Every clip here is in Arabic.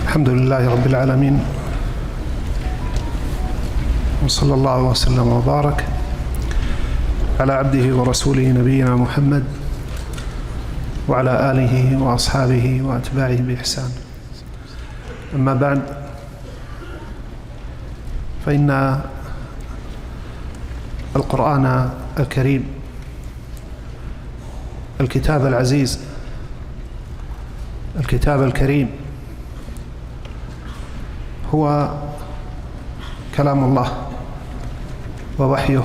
الحمد لله رب العالمين، وصلى الله وسلم وبارك على عبده ورسوله نبينا محمد وعلى آله وأصحابه وأتباعه بإحسان. أما بعد، فإن القرآن الكريم الكتاب العزيز، الكتاب الكريم، هو كلام الله ووحيه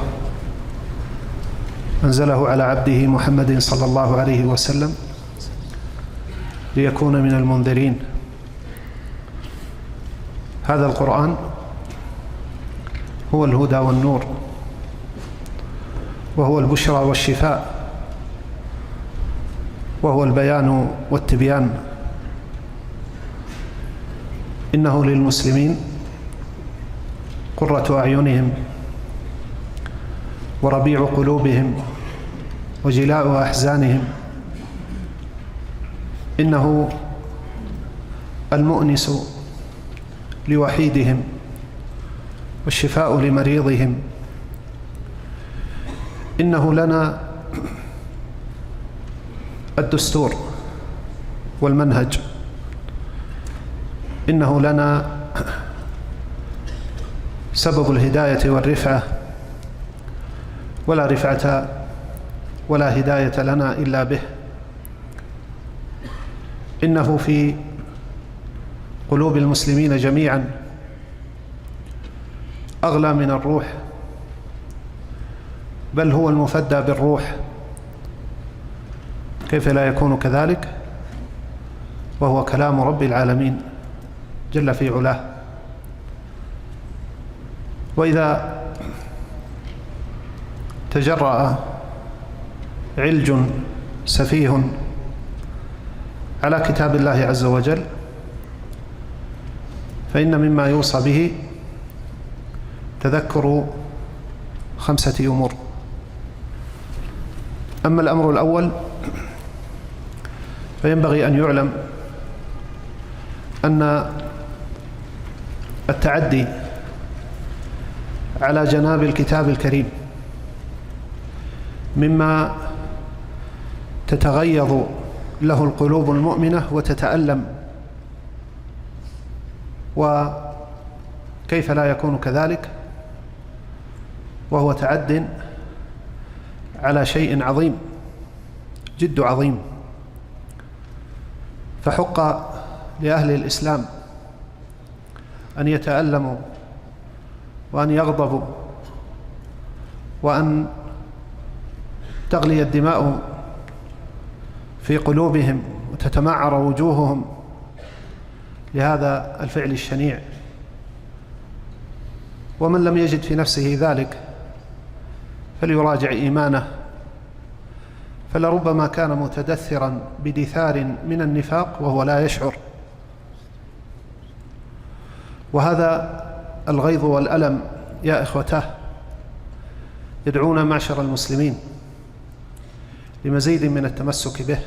أنزله على عبده محمد صلى الله عليه وسلم ليكون من المنذرين. هذا القرآن هو الهدى والنور، وهو البشرى والشفاء، وهو البيان والتبيان. إنه للمسلمين قرة أعينهم وربيع قلوبهم وجلاء أحزانهم. إنه المؤنس لوحيدهم والشفاء لمريضهم. إنه لنا الدستور والمنهج. إنه لنا سبب الهداية والرفعة، ولا رفعة ولا هداية لنا إلا به. إنه في قلوب المسلمين جميعا أغلى من الروح، بل هو المفدى بالروح. كيف لا يكون كذلك وهو كلام رب العالمين جل في علاه؟ وإذا تجرأ علج سفيه على كتاب الله عز وجل، فإن مما يوصى به تذكر 5 أمور. أما الأمر الأول، فينبغي أن يعلم أن التعدي على جناب الكتاب الكريم مما تتغيظ له القلوب المؤمنة وتتألم. وكيف لا يكون كذلك وهو تعد على شيء عظيم، جد عظيم. فحق لأهل الإسلام أن يتألموا وأن يغضبوا وأن تغلي الدماء في قلوبهم وتتمعر وجوههم لهذا الفعل الشنيع. ومن لم يجد في نفسه ذلك فليراجع إيمانه، فلربما كان متدثرا بدثار من النفاق وهو لا يشعر. وهذا الغيظ والألم يا إخوتاه يدعونا معشر المسلمين لمزيد من التمسك به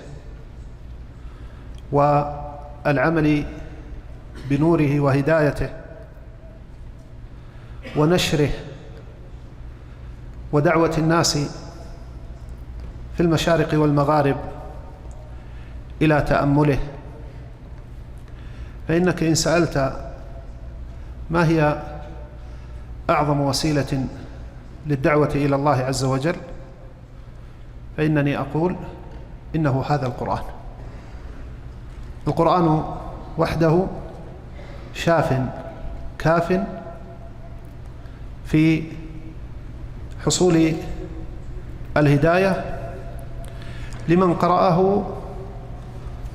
والعمل بنوره وهدايته ونشره ودعوة الناس في المشارق والمغارب إلى تأمله. فإنك إن سألت ما هي أعظم وسيلة للدعوة إلى الله عز وجل، فإنني أقول إنه هذا القرآن. القرآن وحده شاف كاف في حصول الهداية لمن قرأه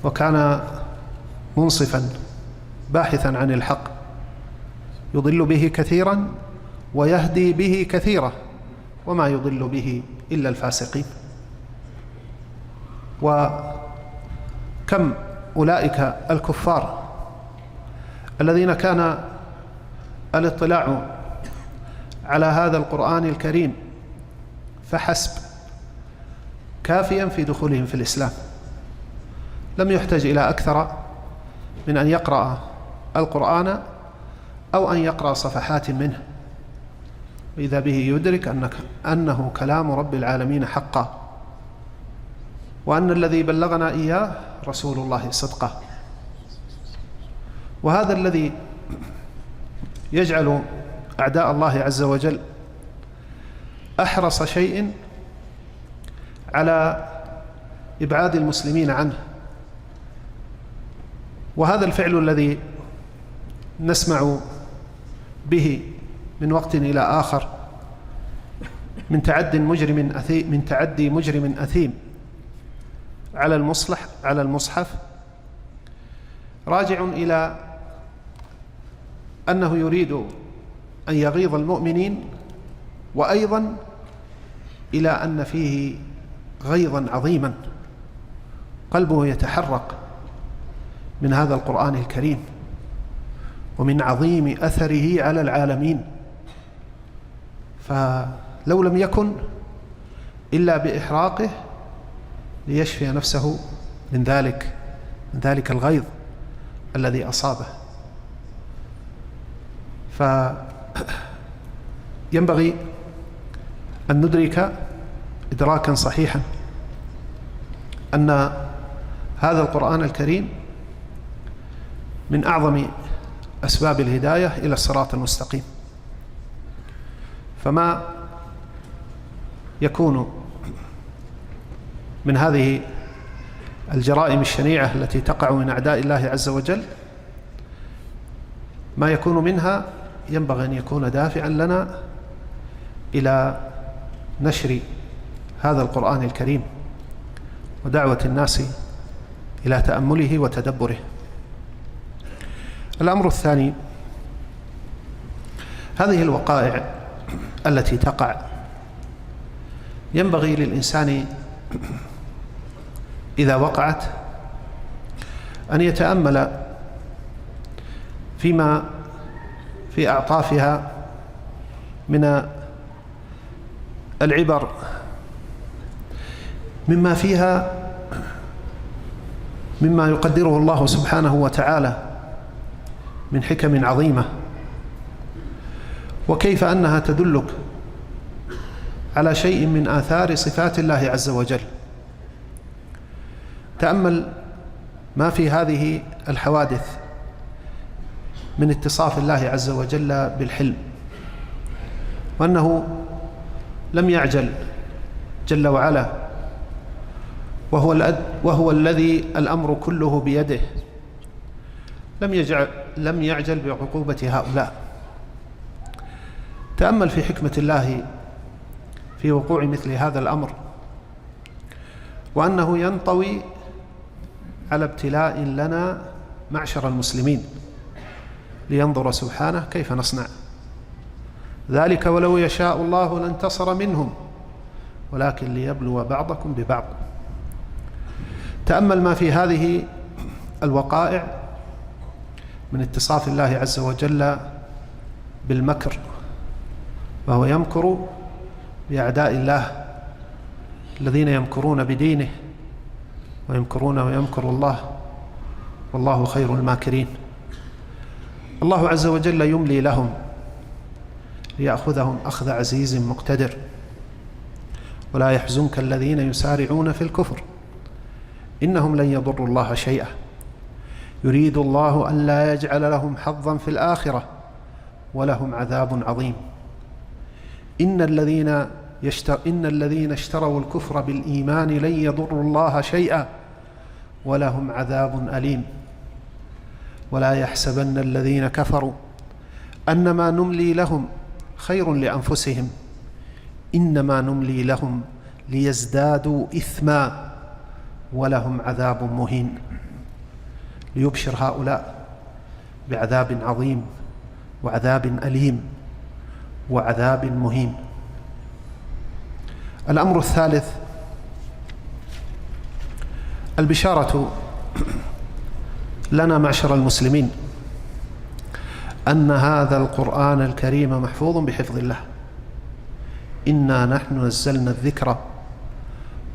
وكان منصفا باحثا عن الحق، يضل به كثيرا ويهدي به كثيرا، وما يضل به إلا الفاسقين. وكم أولئك الكفار الذين كان الاطلاع على هذا القرآن الكريم فحسب كافيا في دخولهم في الإسلام، لم يحتج إلى أكثر من أن يقرأ القرآن أو أن يقرأ صفحات منه، وإذا به يدرك أنه كلام رب العالمين حقا، وأن الذي بلغنا إياه رسول الله صدقا. وهذا الذي يجعل أعداء الله عز وجل أحرص شيء على إبعاد المسلمين عنه. وهذا الفعل الذي نسمع به من وقت إلى آخر من تعدي مجرم أثيم على المصحف راجع إلى أنه يريد أن يغيظ المؤمنين، وأيضا إلى أن فيه غيظا عظيما قلبه يتحرق من هذا القرآن الكريم ومن عظيم أثره على العالمين. فلو لم يكن إلا بإحراقه ليشفي نفسه من ذلك الغيظ الذي أصابه. فينبغي أن ندرك إدراكا صحيحا أن هذا القرآن الكريم من أعظم أسباب الهداية إلى الصراط المستقيم. فما يكون من هذه الجرائم الشنيعة التي تقع من أعداء الله عز وجل، ما يكون منها ينبغي أن يكون دافعا لنا إلى نشر هذا القرآن الكريم ودعوة الناس إلى تأمله وتدبره. الأمر الثاني، هذه الوقائع التي تقع ينبغي للإنسان إذا وقعت أن يتأمل فيما في أعطافها من العبر، مما فيها مما يقدره الله سبحانه وتعالى من حكم عظيمة، وكيف أنها تدلك على شيء من آثار صفات الله عز وجل. تأمل ما في هذه الحوادث من اتصاف الله عز وجل بالحلم، وأنه لم يعجل جل وعلا، وهو الذي الأمر كله بيده، لم يعجل بعقوبة هؤلاء. تأمل في حكمة الله في وقوع مثل هذا الأمر، وأنه ينطوي على ابتلاء لنا معشر المسلمين لينظر سبحانه كيف نصنع ذلك، ولو يشاء الله لانتصر منهم ولكن ليبلو بعضكم ببعض. تأمل ما في هذه الوقائع من اتصاف الله عز وجل بالمكر، وهو يمكر بأعداء الله الذين يمكرون بدينه ويمكرون ويمكر الله، والله خير الماكرين. الله عز وجل يملي لهم ليأخذهم أخذ عزيز مقتدر، ولا يحزنك الذين يسارعون في الكفر إنهم لن يضروا الله شيئا يريد الله أن لا يجعل لهم حظا في الآخرة ولهم عذاب عظيم. إن الذين اشتروا الكفر بالإيمان لن يضروا الله شيئا ولهم عذاب أليم. ولا يحسبن الذين كفروا أنما نملي لهم خير لأنفسهم إنما نملي لهم ليزدادوا إثما ولهم عذاب مهين. ليبشر هؤلاء بعذاب عظيم وعذاب أليم وعذاب مهين. الأمر الثالث، البشارة لنا معشر المسلمين أن هذا القرآن الكريم محفوظ بحفظ الله. إنا نحن نزلنا الذكر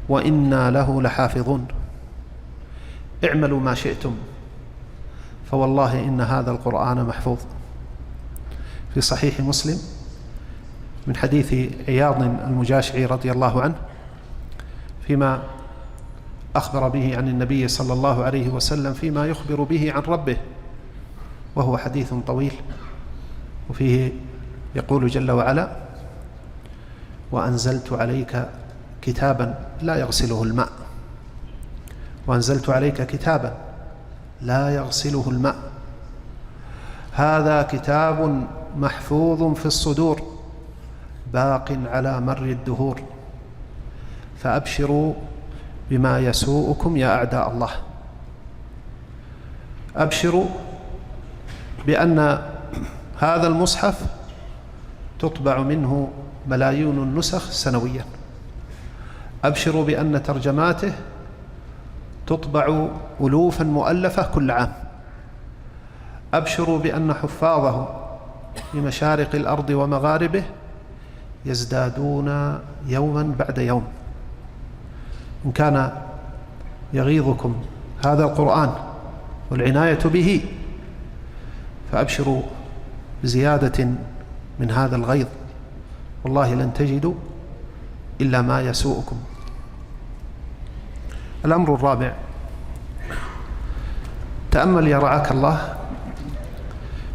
وإنا له لحافظون. اعملوا ما شئتم فوالله إن هذا القرآن محفوظ. في صحيح مسلم من حديث عياض المجاشعي رضي الله عنه فيما أخبر به عن النبي صلى الله عليه وسلم فيما يخبر به عن ربه، وهو حديث طويل، وفيه يقول جل وعلا: وأنزلت عليك كتابا لا يغسله الماء. وأنزلت عليك كتابا لا يغسله الماء. هذا كتاب محفوظ في الصدور باق على مر الدهور، فأبشروا بما يسوءكم يا أعداء الله. أبشروا بأن هذا المصحف تطبع منه ملايين النسخ سنويا. أبشروا بأن ترجماته تطبع ألوفا مؤلفة كل عام. أبشروا بأن حفاظه في مشارق الأرض ومغاربه يزدادون يوما بعد يوم. إن كان يغيظكم هذا القرآن والعناية به، فأبشروا بزيادة من هذا الغيظ، والله لن تجدوا إلا ما يسوءكم. الأمر الرابع: تأمل يا رعاك الله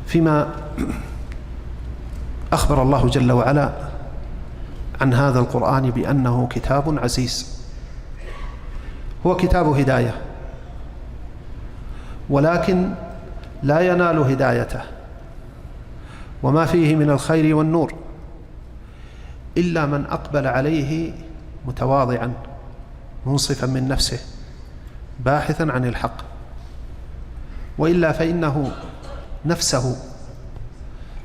فيما أخبر الله جل وعلا عن هذا القرآن بأنه كتاب عزيز. هو كتاب هداية، ولكن لا ينال هدايته وما فيه من الخير والنور إلا من أقبل عليه متواضعا منصفا من نفسه باحثا عن الحق، وإلا فإنه نفسه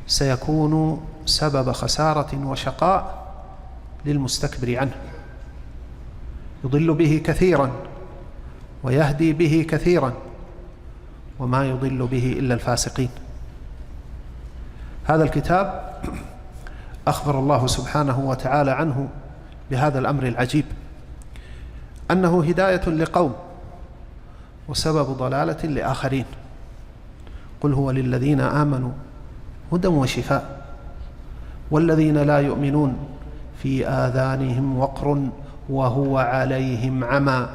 سيكون سبب خسارة وشقاء للمستكبر عنه، يضل به كثيرا ويهدي به كثيرا، وما يضل به إلا الفاسقين. هذا الكتاب أخبر الله سبحانه وتعالى عنه بهذا الأمر العجيب، أنه هداية لقوم وسبب ضلالة لآخرين. قل هو للذين آمنوا هدى وشفاء، والذين لا يؤمنون في آذانهم وقر وهو عليهم عمى.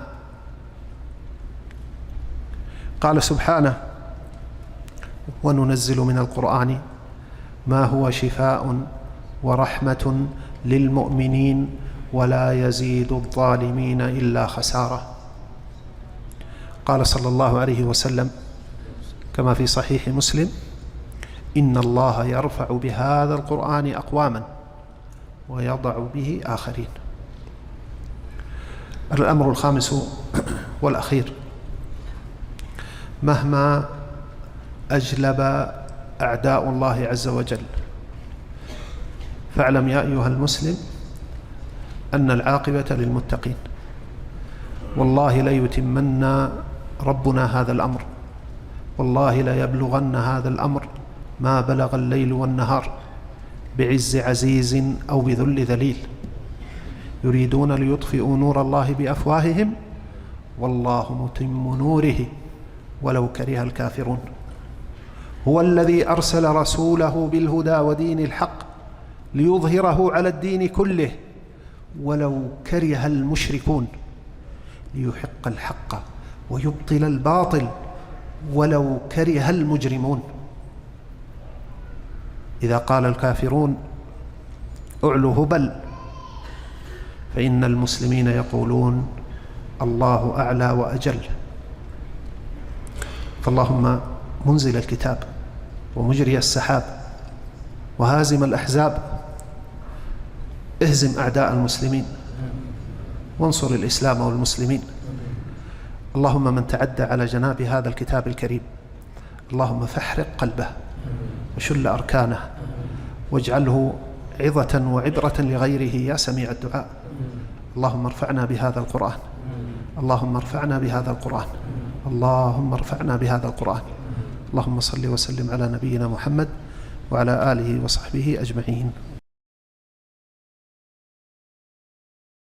قال سبحانه: وننزل من القرآن ما هو شفاء ورحمة للمؤمنين ولا يزيد الظالمين إلا خسارة. قال صلى الله عليه وسلم كما في صحيح مسلم: إن الله يرفع بهذا القرآن أقواما ويضع به آخرين. الأمر الخامس والأخير: مهما أجلب أعداء الله عز وجل، فاعلم يا أيها المسلم أن العاقبة للمتقين. والله ليتمن ربنا هذا الأمر، والله ليبلغن هذا الأمر ما بلغ الليل والنهار، بعز عزيز أو بذل ذليل. يريدون ليطفئوا نور الله بأفواههم والله متم نوره ولو كره الكافرون. هو الذي أرسل رسوله بالهدى ودين الحق ليظهره على الدين كله ولو كره المشركون، ليحق الحق ويبطل الباطل ولو كره المجرمون. إذا قال الكافرون اعلوا هبل، فإن المسلمين يقولون الله أعلى وأجل. فاللهم منزل الكتاب ومجري السحاب وهازم الأحزاب، اهزم أعداء المسلمين وانصر الإسلام والمسلمين. اللهم من تعدى على جناب هذا الكتاب الكريم اللهم فاحرق قلبه وشل أركانه واجعله عظة وعبرة لغيره يا سميع الدعاء. اللهم ارفعنا بهذا القرآن، اللهم ارفعنا بهذا القرآن، اللهم ارفعنا بهذا القرآن. اللهم صل وسلم على نبينا محمد وعلى آله وصحبه أجمعين.